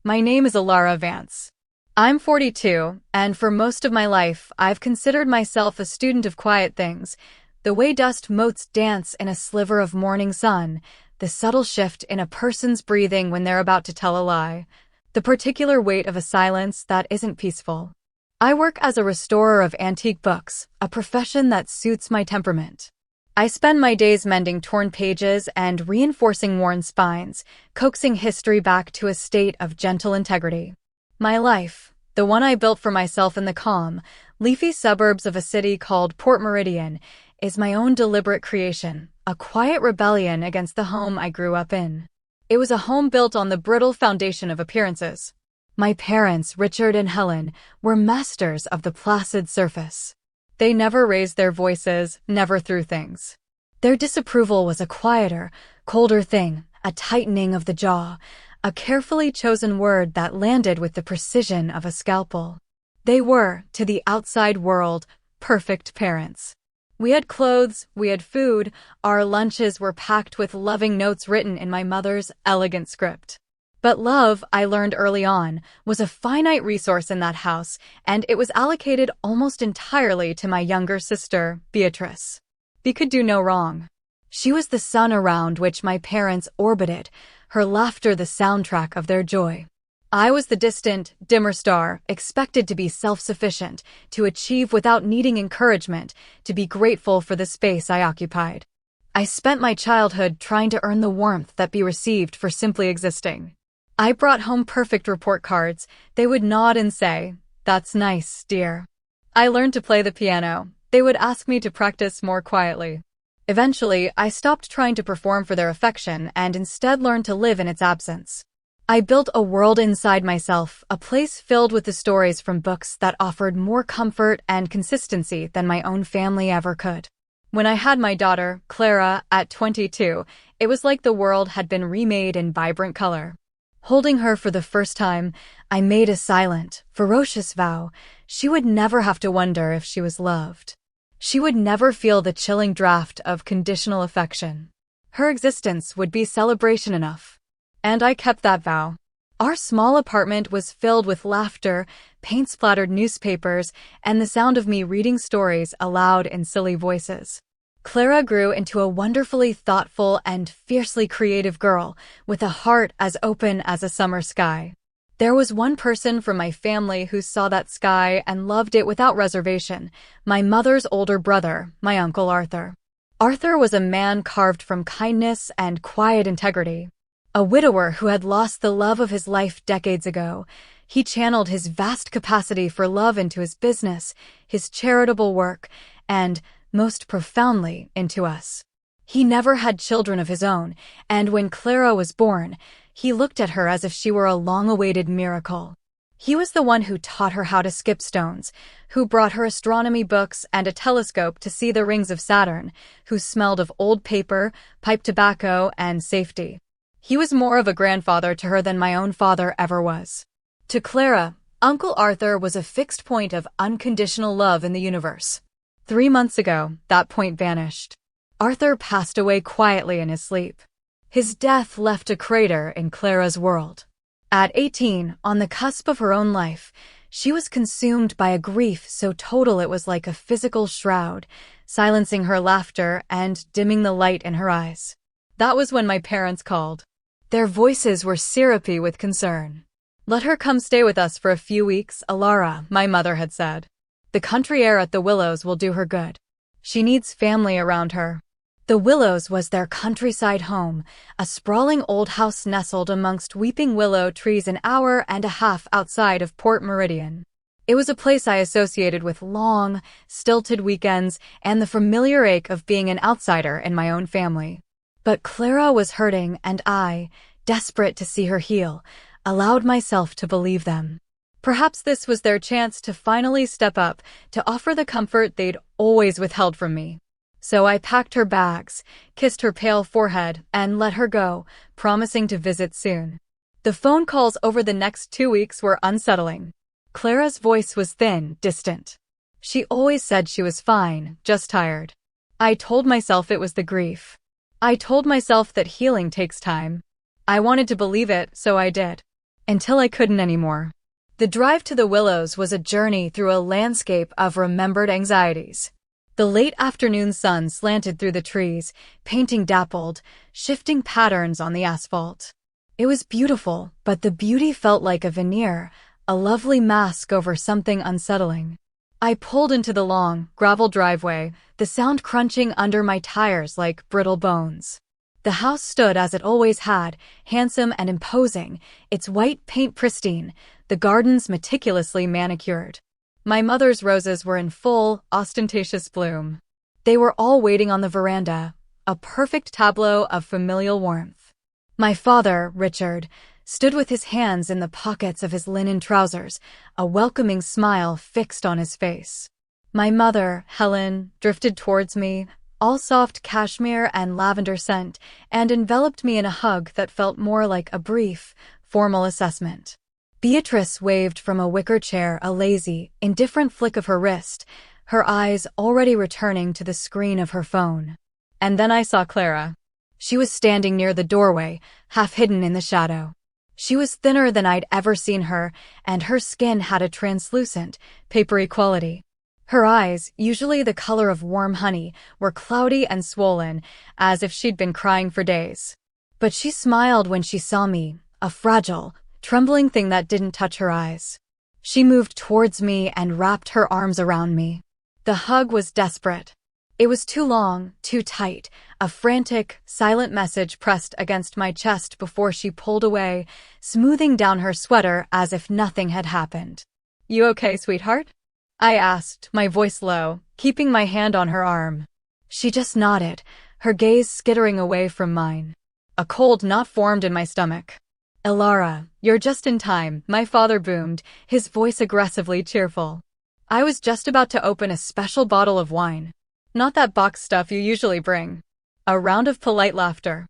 My name is Alara Vance. I'm 42, and for most of my life, I've considered myself a student of quiet things. The way dust motes dance in a sliver of morning sun, the subtle shift in a person's breathing when they're about to tell a lie, the particular weight of a silence that isn't peaceful. I work as a restorer of antique books, a profession that suits my temperament. I spend my days mending torn pages and reinforcing worn spines, coaxing history back to a state of gentle integrity. My life, the one I built for myself in the calm, leafy suburbs of a city called Port Meridian, is my own deliberate creation, a quiet rebellion against the home I grew up in. It was a home built on the brittle foundation of appearances. My parents, Richard and Helen, were masters of the placid surface. They never raised their voices, never threw things. Their disapproval was a quieter, colder thing, a tightening of the jaw, a carefully chosen word that landed with the precision of a scalpel. They were, to the outside world, perfect parents. We had clothes, we had food, our lunches were packed with loving notes written in my mother's elegant script. But love, I learned early on, was a finite resource in that house, and it was allocated almost entirely to my younger sister, Beatrice. We could do no wrong. She was the sun around which my parents orbited, her laughter the soundtrack of their joy. I was the distant, dimmer star, expected to be self-sufficient, to achieve without needing encouragement, to be grateful for the space I occupied. I spent my childhood trying to earn the warmth that be received for simply existing. I brought home perfect report cards. They would nod and say, "That's nice, dear." I learned to play the piano. They would ask me to practice more quietly. Eventually, I stopped trying to perform for their affection and instead learned to live in its absence. I built a world inside myself, a place filled with the stories from books that offered more comfort and consistency than my own family ever could. When I had my daughter, Clara, at 22, it was like the world had been remade in vibrant color. Holding her for the first time, I made a silent, ferocious vow. She would never have to wonder if she was loved. She would never feel the chilling draft of conditional affection. Her existence would be celebration enough. And I kept that vow. Our small apartment was filled with laughter, paint-splattered newspapers, and the sound of me reading stories aloud in silly voices. Clara grew into a wonderfully thoughtful and fiercely creative girl, with a heart as open as a summer sky. There was one person from my family who saw that sky and loved it without reservation, my mother's older brother, my Uncle Arthur. Arthur was a man carved from kindness and quiet integrity. A widower who had lost the love of his life decades ago, he channeled his vast capacity for love into his business, his charitable work, and, most profoundly, into us. He never had children of his own, and when Clara was born, he looked at her as if she were a long-awaited miracle. He was the one who taught her how to skip stones, who brought her astronomy books and a telescope to see the rings of Saturn, who smelled of old paper, pipe tobacco, and safety. He was more of a grandfather to her than my own father ever was. To Clara, Uncle Arthur was a fixed point of unconditional love in the universe. 3 months ago, that point vanished. Arthur passed away quietly in his sleep. His death left a crater in Clara's world. At 18, on the cusp of her own life, she was consumed by a grief so total it was like a physical shroud, silencing her laughter and dimming the light in her eyes. That was when my parents called. Their voices were syrupy with concern. "Let her come stay with us for a few weeks, Alara," my mother had said. "The country air at the Willows will do her good. She needs family around her." The Willows was their countryside home, a sprawling old house nestled amongst weeping willow trees an hour and a half outside of Port Meridian. It was a place I associated with long, stilted weekends and the familiar ache of being an outsider in my own family. But Clara was hurting, and I, desperate to see her heal, allowed myself to believe them. Perhaps this was their chance to finally step up, to offer the comfort they'd always withheld from me. So I packed her bags, kissed her pale forehead, and let her go, promising to visit soon. The phone calls over the next 2 weeks were unsettling. Clara's voice was thin, distant. She always said she was fine, just tired. I told myself it was the grief. I told myself that healing takes time. I wanted to believe it, so I did. until I couldn't anymore. The drive to the Willows was a journey through a landscape of remembered anxieties. The late afternoon sun slanted through the trees, painting dappled, shifting patterns on the asphalt. It was beautiful, but the beauty felt like a veneer, a lovely mask over something unsettling. I pulled into the long, gravel driveway, the sound crunching under my tires like brittle bones. The house stood as it always had, handsome and imposing, its white paint pristine, the gardens meticulously manicured. My mother's roses were in full, ostentatious bloom. They were all waiting on the veranda, a perfect tableau of familial warmth. My father, Richard, stood with his hands in the pockets of his linen trousers, a welcoming smile fixed on his face. My mother, Helen, drifted towards me, all soft cashmere and lavender scent, and enveloped me in a hug that felt more like a brief, formal assessment. Beatrice waved from a wicker chair, a lazy, indifferent flick of her wrist, her eyes already returning to the screen of her phone. And then I saw Clara. She was standing near the doorway, half hidden in the shadow. She was thinner than I'd ever seen her, and her skin had a translucent, papery quality. Her eyes, usually the color of warm honey, were cloudy and swollen, as if she'd been crying for days. But she smiled when she saw me, a fragile, trembling thing that didn't touch her eyes. She moved towards me and wrapped her arms around me. The hug was desperate. It was too long, too tight, a frantic, silent message pressed against my chest before she pulled away, smoothing down her sweater as if nothing had happened. "You okay, sweetheart?" I asked, my voice low, keeping my hand on her arm. She just nodded, her gaze skittering away from mine. A cold knot formed in my stomach. "Elara, you're just in time," my father boomed, his voice aggressively cheerful. I was just about to open a special bottle of wine. "Not that box stuff you usually bring." A round of polite laughter.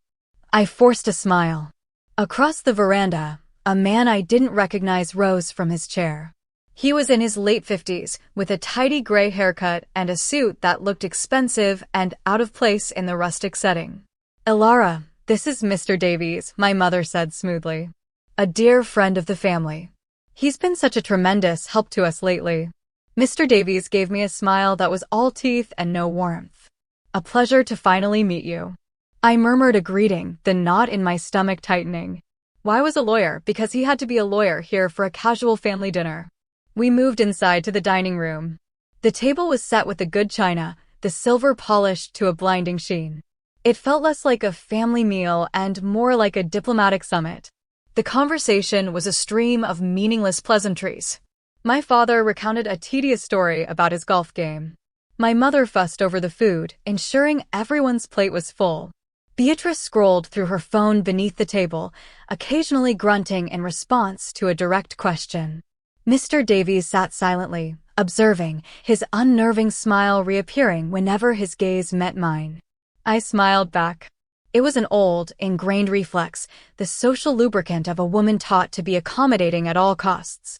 I forced a smile. Across the veranda, a man I didn't recognize rose from his chair. He was in his late 50s, with a tidy gray haircut and a suit that looked expensive and out of place in the rustic setting. "Elara, this is Mr. Davies," my mother said smoothly. "A dear friend of the family. He's been such a tremendous help to us lately." Mr. Davies gave me a smile that was all teeth and no warmth. "A pleasure to finally meet you." I murmured a greeting, the knot in my stomach tightening. Why was a lawyer? Because he had to be a lawyer here for a casual family dinner. We moved inside to the dining room. The table was set with the good china, the silver polished to a blinding sheen. It felt less like a family meal and more like a diplomatic summit. The conversation was a stream of meaningless pleasantries. My father recounted a tedious story about his golf game. My mother fussed over the food, ensuring everyone's plate was full. Beatrice scrolled through her phone beneath the table, occasionally grunting in response to a direct question. Mr. Davies sat silently, observing, his unnerving smile reappearing whenever his gaze met mine. I smiled back. It was an old, ingrained reflex, the social lubricant of a woman taught to be accommodating at all costs.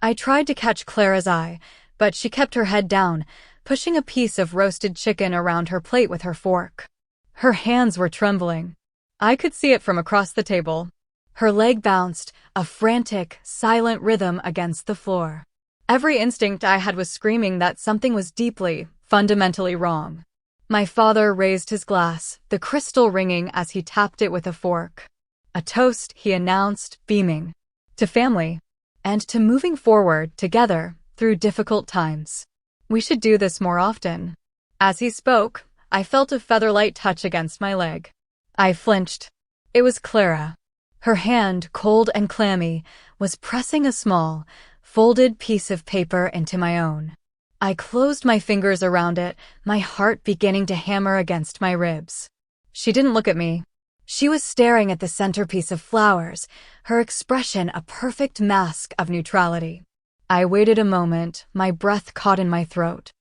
I tried to catch Clara's eye, but she kept her head down, pushing a piece of roasted chicken around her plate with her fork. Her hands were trembling. I could see it from across the table. Her leg bounced, a frantic, silent rhythm against the floor. Every instinct I had was screaming that something was deeply, fundamentally wrong. My father raised his glass, the crystal ringing as he tapped it with a fork. "A toast," he announced, beaming. "To family. And to moving forward, together, through difficult times. We should do this more often." As he spoke, I felt a featherlight touch against my leg. I flinched. It was Clara. Her hand, cold and clammy, was pressing a small, folded piece of paper into my own. I closed my fingers around it, my heart beginning to hammer against my ribs. She didn't look at me. She was staring at the centerpiece of flowers, her expression a perfect mask of neutrality. I waited a moment, my breath caught in my throat.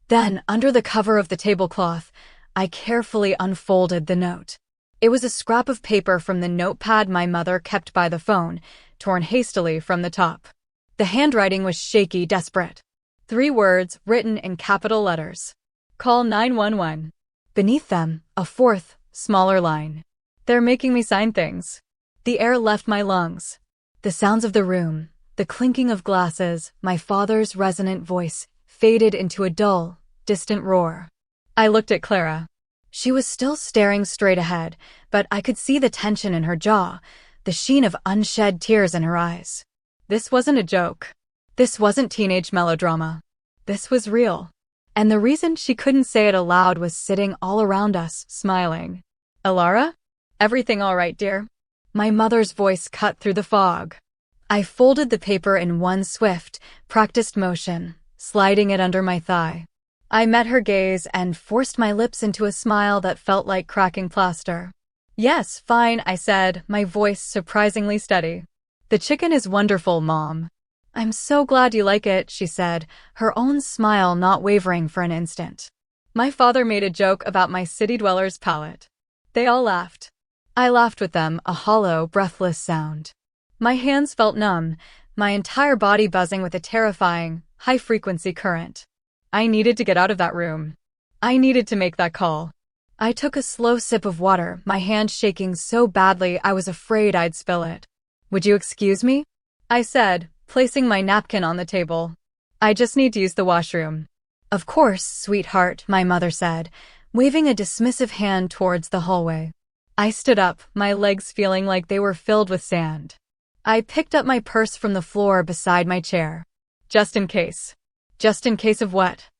Then, under the cover of the tablecloth, I carefully unfolded the note. It was a scrap of paper from the notepad my mother kept by the phone, torn hastily from the top. The handwriting was shaky, desperate. 3 words written in capital letters. "Call 911. Beneath them, a 4th, smaller line. "They're making me sign things." The air left my lungs. The sounds of the room, the clinking of glasses, my father's resonant voice, faded into a dull, distant roar. I looked at Clara. She was still staring straight ahead, but I could see the tension in her jaw, the sheen of unshed tears in her eyes. This wasn't a joke. This wasn't teenage melodrama. This was real. And the reason she couldn't say it aloud was sitting all around us, smiling. Alara? Everything all right, dear? My mother's voice cut through the fog. I folded the paper in one swift, practiced motion, sliding it under my thigh. I met her gaze and forced my lips into a smile that felt like cracking plaster. Yes, fine, I said, my voice surprisingly steady. The chicken is wonderful, Mom. I'm so glad you like it, she said, her own smile not wavering for an instant. My father made a joke about my city dweller's palate. They all laughed. I laughed with them, a hollow, breathless sound. My hands felt numb, my entire body buzzing with a terrifying, high-frequency current. I needed to get out of that room. I needed to make that call. I took a slow sip of water, my hand shaking so badly I was afraid I'd spill it. Would you excuse me? I said, placing my napkin on the table. I just need to use the washroom. Of course, sweetheart, my mother said, waving a dismissive hand towards the hallway. I stood up, my legs feeling like they were filled with sand. I picked up my purse from the floor beside my chair. Just in case. Just in case of what?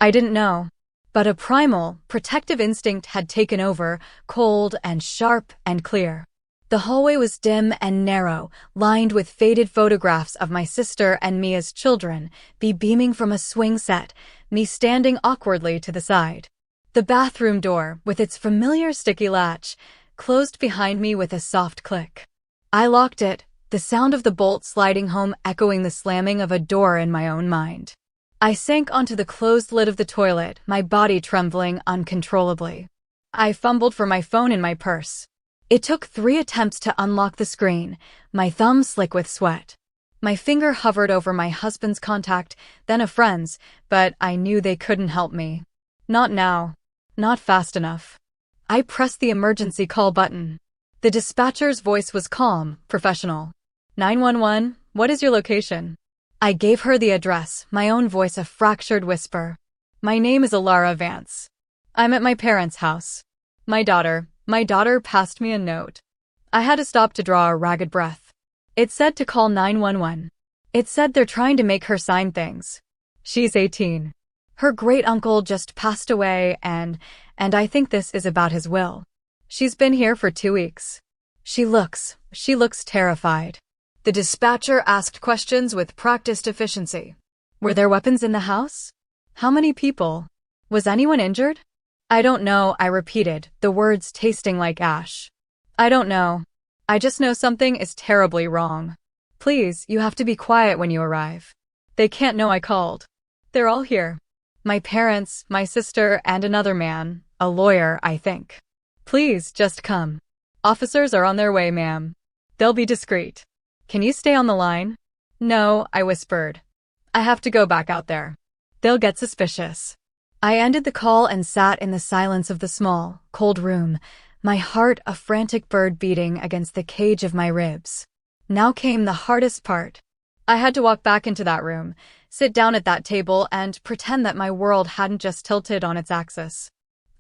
I didn't know. But a primal, protective instinct had taken over, cold and sharp and clear. The hallway was dim and narrow, lined with faded photographs of my sister and me as children, beaming from a swing set, me standing awkwardly to the side. The bathroom door, with its familiar sticky latch, closed behind me with a soft click. I locked it, the sound of the bolt sliding home echoing the slamming of a door in my own mind. I sank onto the closed lid of the toilet, my body trembling uncontrollably. I fumbled for my phone in my purse. It took 3 attempts to unlock the screen, my thumb slick with sweat. My finger hovered over my husband's contact, then a friend's, but I knew they couldn't help me. Not now. Not fast enough. I pressed the emergency call button. The dispatcher's voice was calm, professional. 911, what is your location? I gave her the address, my own voice a fractured whisper. My name is Alara Vance. I'm at my parents' house. My daughter passed me a note. I had to stop to draw a ragged breath. It said to call 911. It said they're trying to make her sign things. She's 18. Her great-uncle just passed away and I think this is about his will. She's been here for 2 weeks. She looks terrified. The dispatcher asked questions with practiced efficiency. Were there weapons in the house? How many people? Was anyone injured? I don't know, I repeated, the words tasting like ash. I don't know. I just know something is terribly wrong. Please, you have to be quiet when you arrive. They can't know I called. They're all here. My parents, my sister, and another man, a lawyer, I think. Please, just come. Officers are on their way, ma'am. They'll be discreet. Can you stay on the line? No, I whispered. I have to go back out there. They'll get suspicious. I ended the call and sat in the silence of the small, cold room, my heart a frantic bird beating against the cage of my ribs. Now came the hardest part. I had to walk back into that room, sit down at that table, and pretend that my world hadn't just tilted on its axis.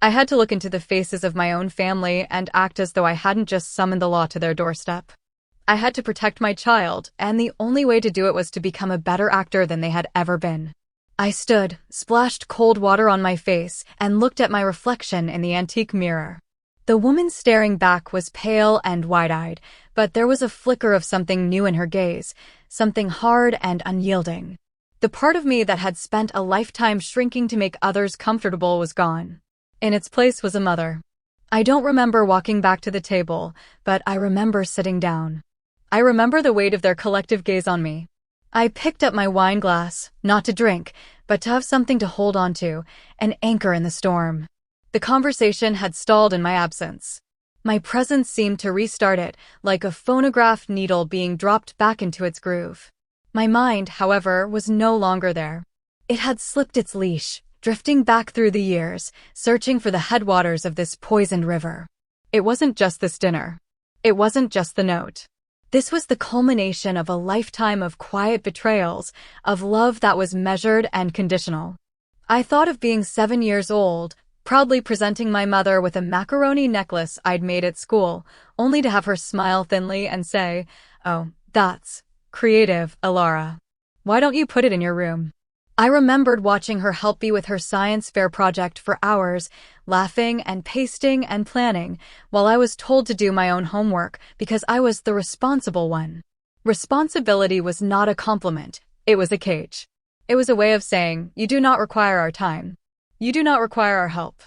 I had to look into the faces of my own family and act as though I hadn't just summoned the law to their doorstep. I had to protect my child, and the only way to do it was to become a better actor than they had ever been. I stood, splashed cold water on my face, and looked at my reflection in the antique mirror. The woman staring back was pale and wide-eyed, but there was a flicker of something new in her gaze, something hard and unyielding. The part of me that had spent a lifetime shrinking to make others comfortable was gone. In its place was a mother. I don't remember walking back to the table, but I remember sitting down. I remember the weight of their collective gaze on me. I picked up my wine glass, not to drink, but to have something to hold on to, an anchor in the storm. The conversation had stalled in my absence. My presence seemed to restart it, like a phonograph needle being dropped back into its groove. My mind, however, was no longer there. It had slipped its leash, drifting back through the years, searching for the headwaters of this poisoned river. It wasn't just this dinner. It wasn't just the note. This was the culmination of a lifetime of quiet betrayals, of love that was measured and conditional. I thought of being 7 years old, proudly presenting my mother with a macaroni necklace I'd made at school, only to have her smile thinly and say, "Oh, that's creative, Alara. Why don't you put it in your room?" I remembered watching her help me with her science fair project for hours, laughing and pasting and planning, while I was told to do my own homework because I was the responsible one. Responsibility was not a compliment, it was a cage. It was a way of saying, "You do not require our time. You do not require our help.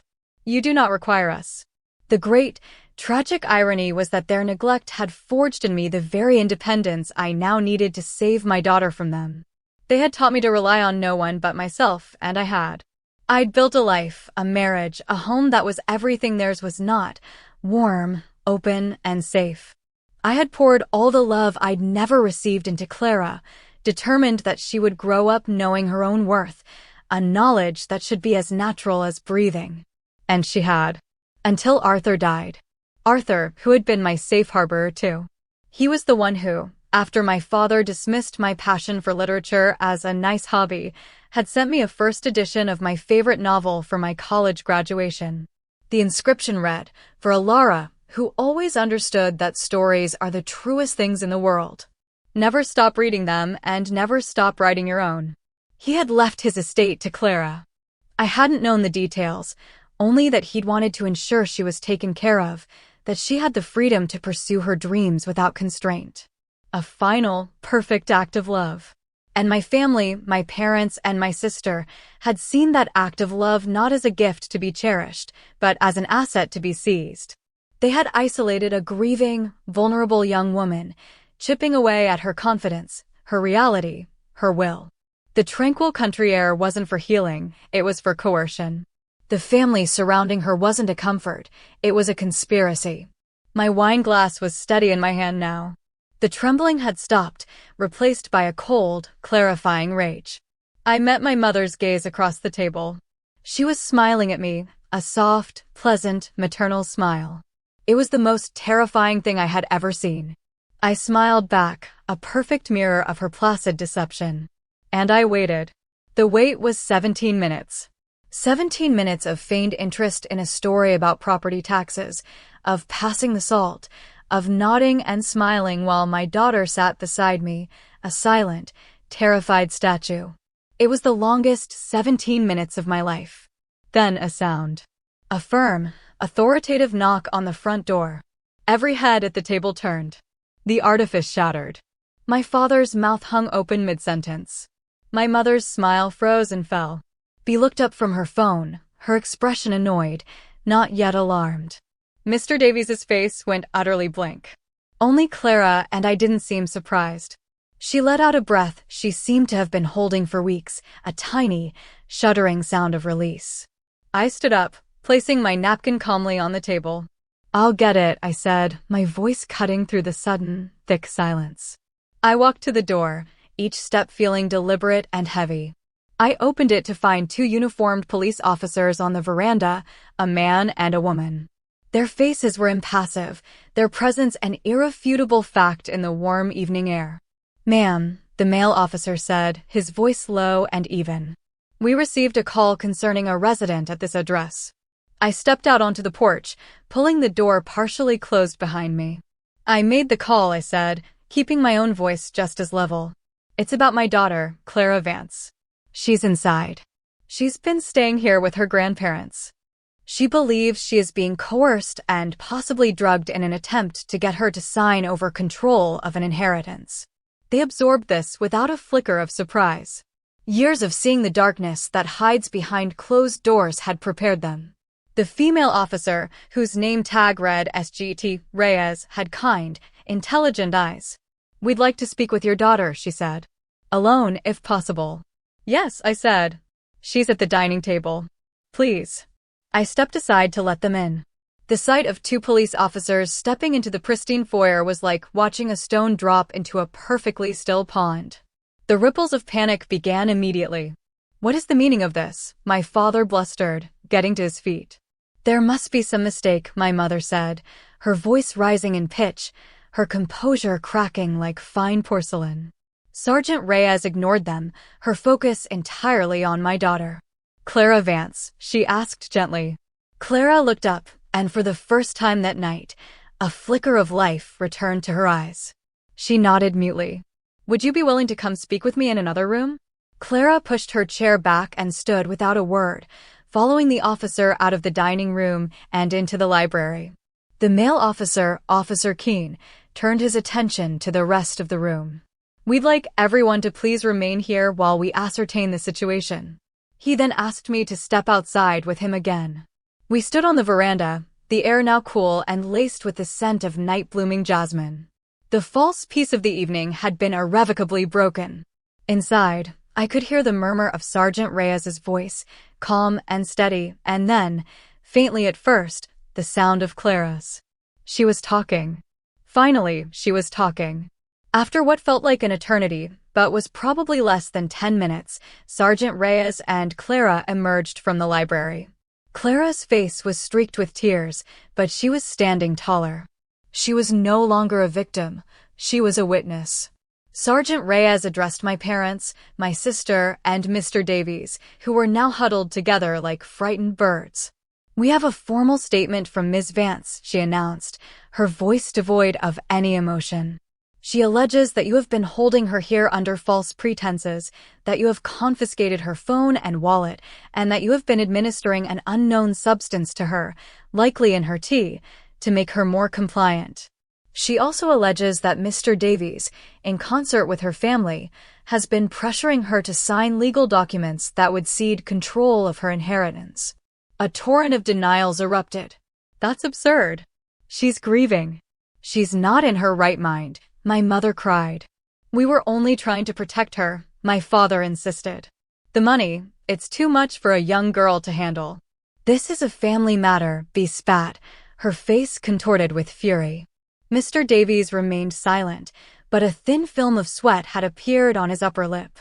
You do not require us." The great, tragic irony was that their neglect had forged in me the very independence I now needed to save my daughter from them. They had taught me to rely on no one but myself, and I had. I'd built a life, a marriage, a home that was everything theirs was not, warm, open, and safe. I had poured all the love I'd never received into Clara, determined that she would grow up knowing her own worth, a knowledge that should be as natural as breathing. And she had. Until Arthur died. Arthur, who had been my safe harborer too. He was the one who, after my father dismissed my passion for literature as a nice hobby, had sent me a first edition of my favorite novel for my college graduation. The inscription read, "For Alara, who always understood that stories are the truest things in the world. Never stop reading them and never stop writing your own." He had left his estate to Clara. I hadn't known the details, only that he'd wanted to ensure she was taken care of, that she had the freedom to pursue her dreams without constraint. A final, perfect act of love. And my family, my parents, and my sister had seen that act of love not as a gift to be cherished, but as an asset to be seized. They had isolated a grieving, vulnerable young woman, chipping away at her confidence, her reality, her will. The tranquil country air wasn't for healing, it was for coercion. The family surrounding her wasn't a comfort, it was a conspiracy. My wine glass was steady in my hand now. The trembling had stopped, replaced by a cold, clarifying rage. I met my mother's gaze across the table. She was smiling at me, a soft, pleasant, maternal smile. It was the most terrifying thing I had ever seen. I smiled back, a perfect mirror of her placid deception. And I waited. The wait was 17 minutes. 17 minutes of feigned interest in a story about property taxes, of passing the salt, of nodding and smiling while my daughter sat beside me, a silent, terrified statue. It was the longest 17 minutes of my life. Then a sound. A firm, authoritative knock on the front door. Every head at the table turned. The artifice shattered. My father's mouth hung open mid-sentence. My mother's smile froze and fell. Bea looked up from her phone, her expression annoyed, not yet alarmed. Mr. Davies's face went utterly blank. Only Clara and I didn't seem surprised. She let out a breath she seemed to have been holding for weeks, a tiny, shuddering sound of release. I stood up, placing my napkin calmly on the table. "I'll get it," I said, my voice cutting through the sudden, thick silence. I walked to the door, each step feeling deliberate and heavy. I opened it to find 2 uniformed police officers on the veranda, a man and a woman. Their faces were impassive, their presence an irrefutable fact in the warm evening air. "Ma'am," the male officer said, his voice low and even. "We received a call concerning a resident at this address." I stepped out onto the porch, pulling the door partially closed behind me. "I made the call," I said, keeping my own voice just as level. "It's about my daughter, Clara Vance. She's inside. She's been staying here with her grandparents. She believes she is being coerced and possibly drugged in an attempt to get her to sign over control of an inheritance." They absorbed this without a flicker of surprise. Years of seeing the darkness that hides behind closed doors had prepared them. The female officer, whose name tag read SGT Reyes, had kind, intelligent eyes. "We'd like to speak with your daughter," she said. "Alone, if possible." "Yes," I said. "She's at the dining table. Please." I stepped aside to let them in. The sight of 2 police officers stepping into the pristine foyer was like watching a stone drop into a perfectly still pond. The ripples of panic began immediately. "What is the meaning of this?" my father blustered, getting to his feet. "There must be some mistake," my mother said, her voice rising in pitch. her composure cracking like fine porcelain. Sergeant Reyes ignored them, her focus entirely on my daughter. "Clara Vance," she asked gently. Clara looked up, and for the first time that night, a flicker of life returned to her eyes. She nodded mutely. "Would you be willing to come speak with me in another room?" Clara pushed her chair back and stood without a word, following the officer out of the dining room and into the library. The male officer, Officer Keene, turned his attention to the rest of the room. "We'd like everyone to please remain here while we ascertain the situation." He then asked me to step outside with him again. We stood on the veranda, the air now cool and laced with the scent of night-blooming jasmine. The false peace of the evening had been irrevocably broken. Inside, I could hear the murmur of Sergeant Reyes's voice, calm and steady, and then, faintly at first, the sound of Clara's. She was talking. Finally, she was talking. After what felt like an eternity, but was probably less than 10 minutes, Sergeant Reyes and Clara emerged from the library. Clara's face was streaked with tears, but she was standing taller. She was no longer a victim. She was a witness. Sergeant Reyes addressed my parents, my sister, and Mr. Davies, who were now huddled together like frightened birds. "We have a formal statement from Ms. Vance," she announced, her voice devoid of any emotion. "She alleges that you have been holding her here under false pretenses, that you have confiscated her phone and wallet, and that you have been administering an unknown substance to her, likely in her tea, to make her more compliant. She also alleges that Mr. Davies, in concert with her family, has been pressuring her to sign legal documents that would cede control of her inheritance." A torrent of denials erupted. "That's absurd. She's grieving. She's not in her right mind," my mother cried. "We were only trying to protect her," my father insisted. "The money, it's too much for a young girl to handle." "This is a family matter," Bea spat, her face contorted with fury. Mr. Davies remained silent, but a thin film of sweat had appeared on his upper lip.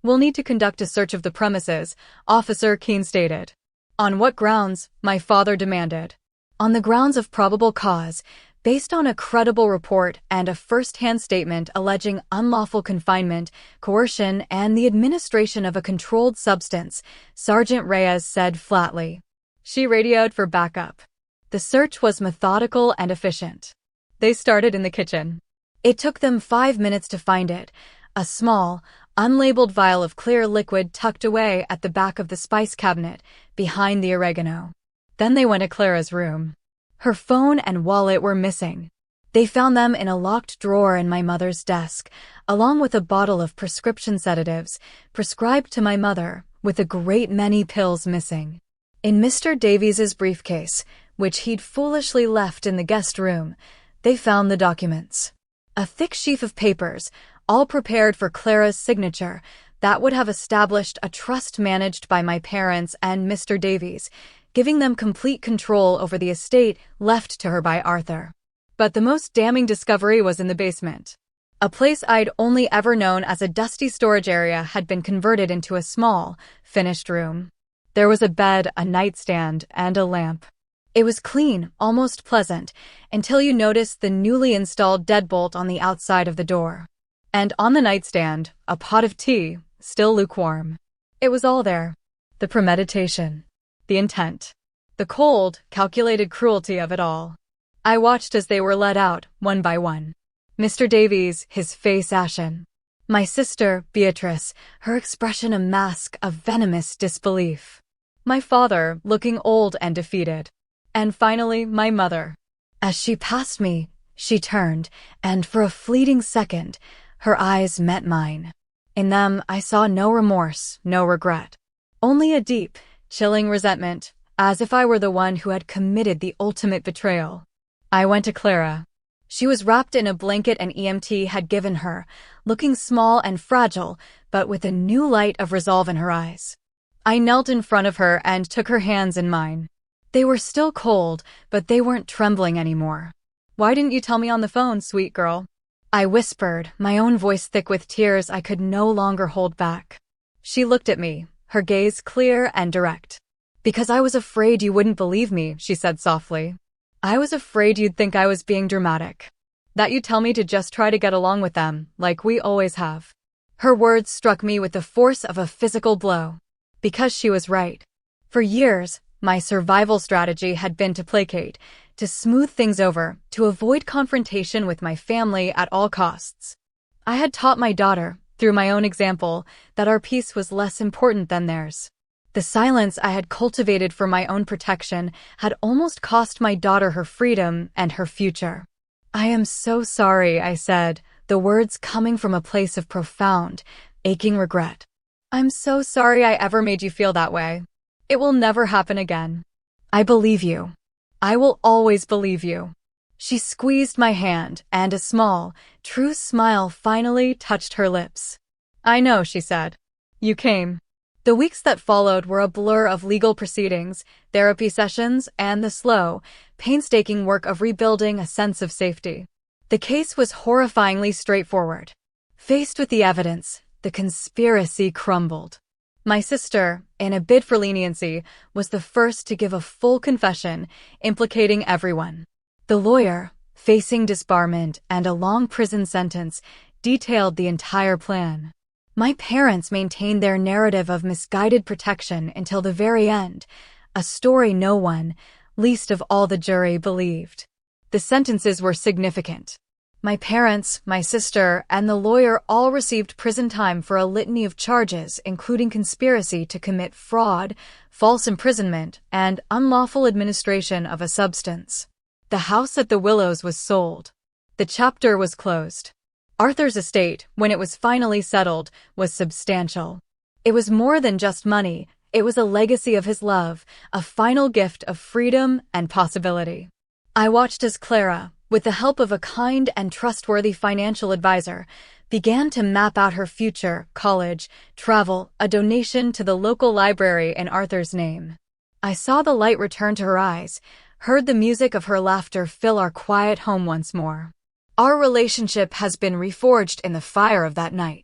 "We'll need to conduct a search of the premises," Officer Keene stated. "On what grounds?" my father demanded. "On the grounds of probable cause, based on a credible report and a first-hand statement alleging unlawful confinement, coercion, and the administration of a controlled substance," Sergeant Reyes said flatly. She radioed for backup. The search was methodical and efficient. They started in the kitchen. It took them 5 minutes to find it, a small, unlabeled vial of clear liquid tucked away at the back of the spice cabinet, behind the oregano. Then they went to Clara's room. Her phone and wallet were missing. They found them in a locked drawer in my mother's desk, along with a bottle of prescription sedatives, prescribed to my mother, with a great many pills missing. In Mr. Davies's briefcase, which he'd foolishly left in the guest room, they found the documents. A thick sheaf of papers, all prepared for Clara's signature, that would have established a trust managed by my parents and Mr. Davies, giving them complete control over the estate left to her by Arthur. But the most damning discovery was in the basement. A place I'd only ever known as a dusty storage area had been converted into a small, finished room. There was a bed, a nightstand, and a lamp. It was clean, almost pleasant, until you noticed the newly installed deadbolt on the outside of the door. And on the nightstand, a pot of tea, still lukewarm. It was all there. The premeditation. The intent. The cold, calculated cruelty of it all. I watched as they were led out, one by one. Mr. Davies, his face ashen. My sister, Beatrice, her expression a mask of venomous disbelief. My father, looking old and defeated. And finally, my mother. As she passed me, she turned, and for a fleeting second, her eyes met mine. In them, I saw no remorse, no regret. Only a deep, chilling resentment, as if I were the one who had committed the ultimate betrayal. I went to Clara. She was wrapped in a blanket an EMT had given her, looking small and fragile, but with a new light of resolve in her eyes. I knelt in front of her and took her hands in mine. They were still cold, but they weren't trembling anymore. "Why didn't you tell me on the phone, sweet girl?" I whispered, my own voice thick with tears I could no longer hold back. She looked at me, her gaze clear and direct. "Because I was afraid you wouldn't believe me," she said softly. "I was afraid you'd think I was being dramatic." That you tell me to just try to get along with them, like we always have. Her words struck me with the force of a physical blow. Because she was right. For years, my survival strategy had been to placate, to smooth things over, to avoid confrontation with my family at all costs. I had taught my daughter, through my own example, that our peace was less important than theirs. The silence I had cultivated for my own protection had almost cost my daughter her freedom and her future. "I am so sorry," I said, the words coming from a place of profound, aching regret. "I'm so sorry I ever made you feel that way. It will never happen again. I believe you. I will always believe you." She squeezed my hand, and a small, true smile finally touched her lips. "I know," she said. "You came." The weeks that followed were a blur of legal proceedings, therapy sessions, and the slow, painstaking work of rebuilding a sense of safety. The case was horrifyingly straightforward. Faced with the evidence, the conspiracy crumbled. My sister, in a bid for leniency, was the first to give a full confession, implicating everyone. The lawyer, facing disbarment and a long prison sentence, detailed the entire plan. My parents maintained their narrative of misguided protection until the very end, a story no one, least of all the jury, believed. The sentences were significant. My parents, my sister, and the lawyer all received prison time for a litany of charges, including conspiracy to commit fraud, false imprisonment, and unlawful administration of a substance. The house at the Willows was sold. The chapter was closed. Arthur's estate, when it was finally settled, was substantial. It was more than just money. It was a legacy of his love, a final gift of freedom and possibility. I watched as Clara, with the help of a kind and trustworthy financial advisor, began to map out her future, college, travel, a donation to the local library in Arthur's name. I saw the light return to her eyes, heard the music of her laughter fill our quiet home once more. Our relationship has been reforged in the fire of that night.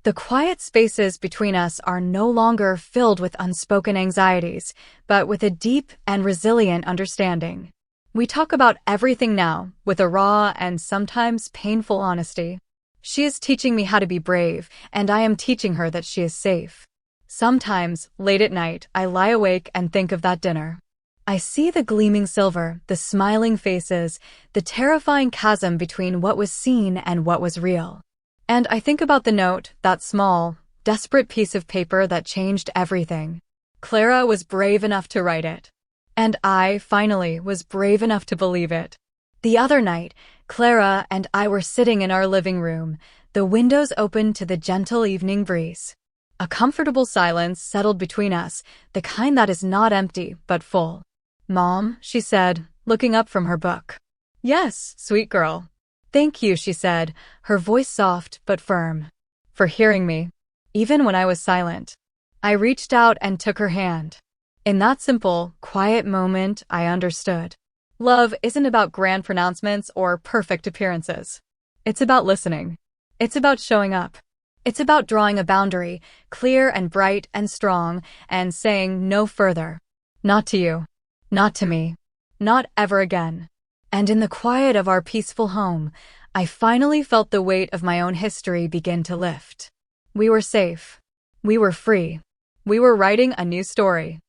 The quiet spaces between us are no longer filled with unspoken anxieties, but with a deep and resilient understanding. We talk about everything now, with a raw and sometimes painful honesty. She is teaching me how to be brave, and I am teaching her that she is safe. Sometimes, late at night, I lie awake and think of that dinner. I see the gleaming silver, the smiling faces, the terrifying chasm between what was seen and what was real. And I think about the note, that small, desperate piece of paper that changed everything. Clara was brave enough to write it. And I, finally, was brave enough to believe it. The other night, Clara and I were sitting in our living room, the windows open to the gentle evening breeze. A comfortable silence settled between us, the kind that is not empty, but full. "Mom," she said, looking up from her book. "Yes, sweet girl." "Thank you," she said, her voice soft but firm. "For hearing me, even when I was silent." I reached out and took her hand. In that simple, quiet moment, I understood. Love isn't about grand pronouncements or perfect appearances. It's about listening. It's about showing up. It's about drawing a boundary, clear and bright and strong, and saying no further. Not to you. Not to me. Not ever again. And in the quiet of our peaceful home, I finally felt the weight of my own history begin to lift. We were safe. We were free. We were writing a new story.